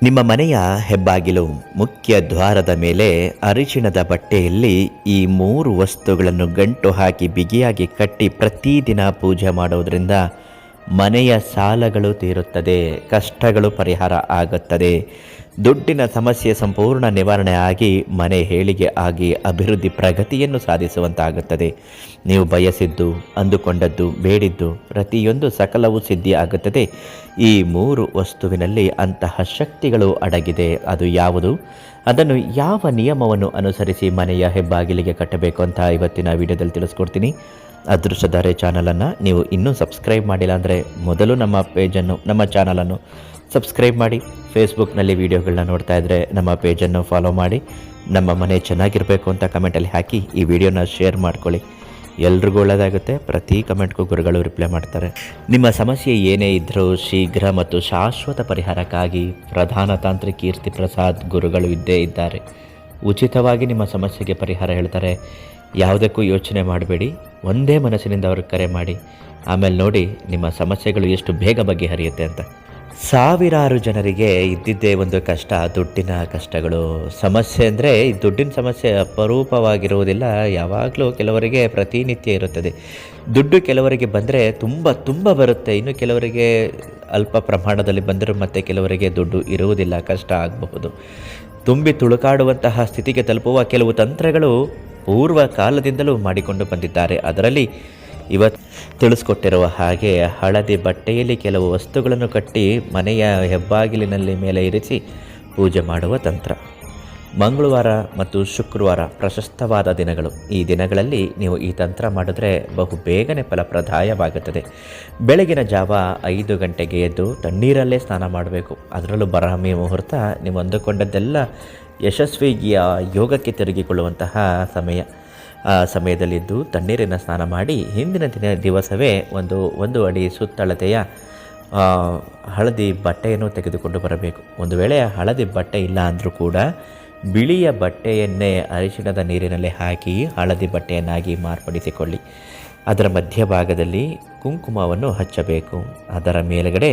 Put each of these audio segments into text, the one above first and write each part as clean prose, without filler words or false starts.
ನಿಮ್ಮ ಮನೆಯ ಹೆಬ್ಬಾಗಿಲು ಮುಖ್ಯ ದ್ವಾರದ ಮೇಲೆ ಅರಿಶಿಣದ ಬಟ್ಟೆಯಲ್ಲಿ ಈ 3 ವಸ್ತುಗಳನ್ನು ಗಂಟು ಹಾಕಿ ಬಿಗಿಯಾಗಿ ಕಟ್ಟಿ ಪ್ರತಿದಿನ ಪೂಜೆ ಮಾಡೋದರಿಂದ ಮನೆಯ ಸಾಲಗಳು ತೀರುತ್ತದೆ, ಕಷ್ಟಗಳು ಪರಿಹಾರ ಆಗುತ್ತದೆ, ದುಡ್ಡಿನ ಸಮಸ್ಯೆ ಸಂಪೂರ್ಣ ನಿವಾರಣೆ ಆಗಿ ಮನೆ ಏಳಿಗೆ ಆಗಿ ಅಭಿವೃದ್ಧಿ ಪ್ರಗತಿಯನ್ನು ಸಾಧಿಸುವಂತಾಗುತ್ತದೆ. ನೀವು ಬಯಸಿದ್ದು, ಅಂದುಕೊಂಡದ್ದು, ಬೇಡಿದ್ದು ಪ್ರತಿಯೊಂದು ಸಕಲವೂ ಸಿದ್ಧಿ ಆಗುತ್ತದೆ. ಈ 3 ವಸ್ತುವಿನಲ್ಲಿ ಅಂತಹ ಶಕ್ತಿಗಳು ಅಡಗಿದೆ. ಅದು ಯಾವುದು, ಅದನ್ನು ಯಾವ ನಿಯಮವನ್ನು ಅನುಸರಿಸಿ ಮನೆಯ ಹೆಬ್ಬಾಗಿಲಿಗೆ ಕಟ್ಟಬೇಕು ಅಂತ ಇವತ್ತಿನ ವಿಡಿಯೋದಲ್ಲಿ ತಿಳಿಸ್ಕೊಡ್ತೀನಿ. ಅದೃಷ್ಟಧಾರೆ ಚಾನಲನ್ನು ನೀವು ಇನ್ನೂ ಸಬ್ಸ್ಕ್ರೈಬ್ ಮಾಡಿಲ್ಲ ಅಂದರೆ ಮೊದಲು ನಮ್ಮ ಪೇಜನ್ನು, ನಮ್ಮ ಚಾನಲನ್ನು ಸಬ್ಸ್ಕ್ರೈಬ್ ಮಾಡಿ. ಫೇಸ್ಬುಕ್ನಲ್ಲಿ ವೀಡಿಯೋಗಳನ್ನ ನೋಡ್ತಾ ಇದ್ದರೆ ನಮ್ಮ ಪೇಜನ್ನು ಫಾಲೋ ಮಾಡಿ. ನಮ್ಮ ಮನೆ ಚೆನ್ನಾಗಿರಬೇಕು ಅಂತ ಕಮೆಂಟಲ್ಲಿ ಹಾಕಿ ಈ ವಿಡಿಯೋನ ಶೇರ್ ಮಾಡ್ಕೊಳ್ಳಿ. ಎಲ್ರಿಗೂ ಒಳ್ಳೆಯದಾಗುತ್ತೆ. ಪ್ರತಿ ಕಮೆಂಟ್ಗೂ ಗುರುಗಳು ರಿಪ್ಲೈ ಮಾಡ್ತಾರೆ. ನಿಮ್ಮ ಸಮಸ್ಯೆ ಏನೇ ಇದ್ದರೂ ಶೀಘ್ರ ಮತ್ತು ಶಾಶ್ವತ ಪರಿಹಾರಕ್ಕಾಗಿ ಪ್ರಧಾನ ತಾಂತ್ರಿಕ ಕೀರ್ತಿ ಪ್ರಸಾದ್ ಗುರುಗಳು ಇದ್ದೇ ಇದ್ದಾರೆ. ಉಚಿತವಾಗಿ ನಿಮ್ಮ ಸಮಸ್ಯೆಗೆ ಪರಿಹಾರ ಹೇಳ್ತಾರೆ. ಯಾವುದಕ್ಕೂ ಯೋಚನೆ ಮಾಡಬೇಡಿ, ಒಂದೇ ಮನಸ್ಸಿನಿಂದ ಅವ್ರಿಗೆ ಕರೆ ಮಾಡಿ. ಆಮೇಲೆ ನೋಡಿ ನಿಮ್ಮ ಸಮಸ್ಯೆಗಳು ಎಷ್ಟು ಬೇಗ ಬಗೆಹರಿಯುತ್ತೆ ಅಂತ. ಸಾವಿರಾರು ಜನರಿಗೆ ಇದ್ದಿದ್ದೇ ಒಂದು ಕಷ್ಟ, ದುಡ್ಡಿನ ಕಷ್ಟಗಳು. ಸಮಸ್ಯೆ ಅಂದರೆ ಈ ದುಡ್ಡಿನ ಸಮಸ್ಯೆ ಅಪರೂಪವಾಗಿರುವುದಿಲ್ಲ, ಯಾವಾಗಲೂ ಕೆಲವರಿಗೆ ಪ್ರತಿನಿತ್ಯ ಇರುತ್ತದೆ. ದುಡ್ಡು ಕೆಲವರಿಗೆ ಬಂದರೆ ತುಂಬ ಬರುತ್ತೆ, ಇನ್ನು ಕೆಲವರಿಗೆ ಅಲ್ಪ ಪ್ರಮಾಣದಲ್ಲಿ ಬಂದರೂ ಮತ್ತೆ ಕೆಲವರಿಗೆ ದುಡ್ಡು ಇರುವುದಿಲ್ಲ, ಕಷ್ಟ ಆಗಬಹುದು. ತುಂಬಿ ತುಳುಕಾಡುವಂತಹ ಸ್ಥಿತಿಗೆ ತಲುಪುವ ಕೆಲವು ತಂತ್ರಗಳು ಪೂರ್ವ ಕಾಲದಿಂದಲೂ ಮಾಡಿಕೊಂಡು ಬಂದಿದ್ದಾರೆ. ಅದರಲ್ಲಿ ಇವತ್ತು ತಿಳಿಸ್ಕೊಟ್ಟಿರುವ ಹಾಗೆ ಹಳದಿ ಬಟ್ಟೆಯಲ್ಲಿ ಕೆಲವು ವಸ್ತುಗಳನ್ನು ಕಟ್ಟಿ ಮನೆಯ ಹೆಬ್ಬಾಗಿಲಿನಲ್ಲಿ ಮೇಲೆ ಇರಿಸಿ ಪೂಜೆ ಮಾಡುವ ತಂತ್ರ. ಮಂಗಳವಾರ ಮತ್ತು ಶುಕ್ರವಾರ ಪ್ರಶಸ್ತವಾದ ದಿನಗಳು. ಈ ದಿನಗಳಲ್ಲಿ ನೀವು ಈ ತಂತ್ರ ಮಾಡಿದ್ರೆ ಬಹು ಬೇಗನೆ ಫಲಪ್ರದಾಯವಾಗುತ್ತದೆ. ಬೆಳಗಿನ ಜಾವ 5 ಗಂಟೆಗೆ ಎದ್ದು ತಣ್ಣೀರಲ್ಲೇ ಸ್ನಾನ ಮಾಡಬೇಕು. ಅದರಲ್ಲೂ ಬ್ರಾಹ್ಮಿ ಮುಹೂರ್ತ ನೀವು ಅಂದುಕೊಂಡದ್ದೆಲ್ಲ ಯಶಸ್ವಿ ಯೋಗಕ್ಕೆ ತಿರುಗಿಕೊಳ್ಳುವಂತಹ ಸಮಯ. ಆ ಸಮಯದಲ್ಲಿದ್ದು ತಣ್ಣೀರಿನ ಸ್ನಾನ ಮಾಡಿ ಹಿಂದಿನ ದಿವಸವೇ ಒಂದು ಅಡಿ ಸುತ್ತಳತೆಯ ಹಳದಿ ಬಟ್ಟೆಯನ್ನು ತೆಗೆದುಕೊಂಡು ಬರಬೇಕು. ಒಂದು ವೇಳೆ ಹಳದಿ ಬಟ್ಟೆ ಇಲ್ಲ ಅಂದರೂ ಕೂಡ ಬಿಳಿಯ ಬಟ್ಟೆಯನ್ನೇ ಅರಿಶಿಣದ ನೀರಿನಲ್ಲಿ ಹಾಕಿ ಹಳದಿ ಬಟ್ಟೆಯನ್ನಾಗಿ ಮಾರ್ಪಡಿಸಿಕೊಳ್ಳಿ. ಅದರ ಮಧ್ಯಭಾಗದಲ್ಲಿ ಕುಂಕುಮವನ್ನು ಹಚ್ಚಬೇಕು. ಅದರ ಮೇಲುಗಡೆ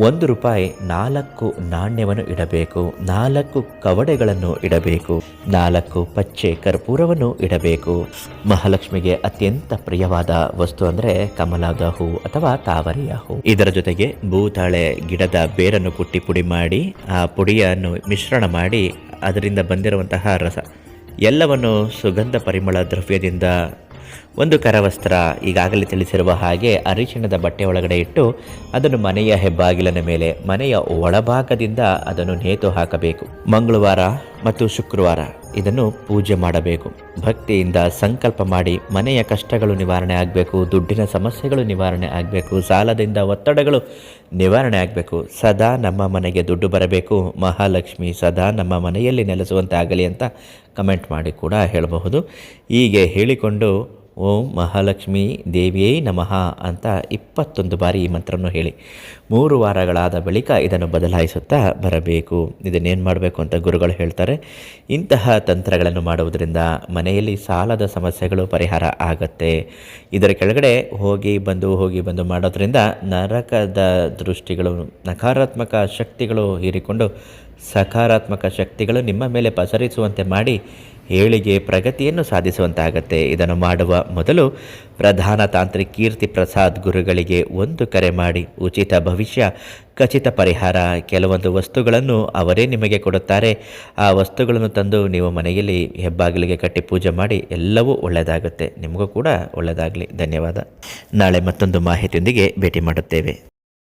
₹1 4 ನಾಣ್ಯವನ್ನು ಇಡಬೇಕು. 4 ಕವಡೆಗಳನ್ನು ಇಡಬೇಕು. 4 ಪಚ್ಚೆ ಕರ್ಪೂರವನ್ನು ಇಡಬೇಕು. ಮಹಾಲಕ್ಷ್ಮಿಗೆ ಅತ್ಯಂತ ಪ್ರಿಯವಾದ ವಸ್ತು ಅಂದರೆ ಕಮಲದ ಹೂ ಅಥವಾ ತಾವರೆಯ ಹೂ. ಇದರ ಜೊತೆಗೆ ಭೂತಾಳೆ ಗಿಡದ ಬೇರನ್ನು ಕುಟ್ಟಿ ಪುಡಿ ಮಾಡಿ ಆ ಪುಡಿಯನ್ನು ಮಿಶ್ರಣ ಮಾಡಿ ಅದರಿಂದ ಬಂದಿರುವಂತಹ ರಸ ಎಲ್ಲವನ್ನು ಸುಗಂಧ ಪರಿಮಳ ದ್ರವ್ಯದಿಂದ ಒಂದು ಕರವಸ್ತ್ರ ಈಗಾಗಲೇ ತಿಳಿಸಿರುವ ಹಾಗೆ ಅರಿಶಿಣದ ಬಟ್ಟೆ ಒಳಗಡೆ ಇಟ್ಟು ಅದನ್ನು ಮನೆಯ ಹೆಬ್ಬಾಗಿಲಿನ ಮೇಲೆ ಮನೆಯ ಒಳಭಾಗದಿಂದ ಅದನ್ನು ನೇತು ಹಾಕಬೇಕು. ಮಂಗಳವಾರ ಮತ್ತು ಶುಕ್ರವಾರ ಇದನ್ನು ಪೂಜೆ ಮಾಡಬೇಕು. ಭಕ್ತಿಯಿಂದ ಸಂಕಲ್ಪ ಮಾಡಿ ಮನೆಯ ಕಷ್ಟಗಳು ನಿವಾರಣೆ ಆಗಬೇಕು, ದುಡ್ಡಿನ ಸಮಸ್ಯೆಗಳು ನಿವಾರಣೆ ಆಗಬೇಕು, ಸಾಲದಿಂದ ಒತ್ತಡಗಳು ನಿವಾರಣೆ ಆಗಬೇಕು, ಸದಾ ನಮ್ಮ ಮನೆಗೆ ದುಡ್ಡು ಬರಬೇಕು, ಮಹಾಲಕ್ಷ್ಮಿ ಸದಾ ನಮ್ಮ ಮನೆಯಲ್ಲಿ ನೆಲೆಸುವಂತಾಗಲಿ ಅಂತ ಕಮೆಂಟ್ ಮಾಡಿ ಕೂಡ ಹೇಳಬಹುದು. ಹೀಗೆ ಹೇಳಿಕೊಂಡು ಓಂ ಮಹಾಲಕ್ಷ್ಮಿ ದೇವಿಯೇ ನಮಃ ಅಂತ 21 ಬಾರಿ ಈ ಮಂತ್ರವನ್ನು ಹೇಳಿ 3 ವಾರಗಳಾದ ಬಳಿಕ ಇದನ್ನು ಬದಲಾಯಿಸುತ್ತಾ ಬರಬೇಕು. ಇದನ್ನೇನು ಮಾಡಬೇಕು ಅಂತ ಗುರುಗಳು ಹೇಳ್ತಾರೆ. ಇಂತಹ ತಂತ್ರಗಳನ್ನು ಮಾಡುವುದರಿಂದ ಮನೆಯಲ್ಲಿ ಸಾಲದ ಸಮಸ್ಯೆಗಳು ಪರಿಹಾರ ಆಗುತ್ತೆ. ಇದರ ಕೆಳಗಡೆ ಹೋಗಿ ಬಂದು ಮಾಡೋದ್ರಿಂದ ನರಕದ ದೃಷ್ಟಿಗಳು, ನಕಾರಾತ್ಮಕ ಶಕ್ತಿಗಳು ಹೀರಿಕೊಂಡು ಸಕಾರಾತ್ಮಕ ಶಕ್ತಿಗಳು ನಿಮ್ಮ ಮೇಲೆ ಪಸರಿಸುವಂತೆ ಮಾಡಿ ಏಳಿಗೆ ಪ್ರಗತಿಯನ್ನು ಸಾಧಿಸುವಂತಾಗತ್ತೆ. ಇದನ್ನು ಮಾಡುವ ಮೊದಲು ಪ್ರಧಾನ ತಾಂತ್ರಿಕ ಕೀರ್ತಿ ಪ್ರಸಾದ್ ಗುರುಗಳಿಗೆ ಒಂದು ಕರೆ ಮಾಡಿ ಉಚಿತ ಭವಿಷ್ಯ, ಖಚಿತ ಪರಿಹಾರ, ಕೆಲವೊಂದು ವಸ್ತುಗಳನ್ನು ಅವರೇ ನಿಮಗೆ ಕೊಡುತ್ತಾರೆ. ಆ ವಸ್ತುಗಳನ್ನು ತಂದು ನೀವು ಮನೆಯಲ್ಲಿ ಹೆಬ್ಬಾಗಿಲಿಗೆ ಕಟ್ಟಿ ಪೂಜೆ ಮಾಡಿ ಎಲ್ಲವೂ ಒಳ್ಳೆಯದಾಗುತ್ತೆ. ನಿಮಗೂ ಕೂಡ ಒಳ್ಳೆಯದಾಗಲಿ. ಧನ್ಯವಾದ. ನಾಳೆ ಮತ್ತೊಂದು ಮಾಹಿತಿಯೊಂದಿಗೆ ಭೇಟಿ ಮಾಡುತ್ತೇವೆ.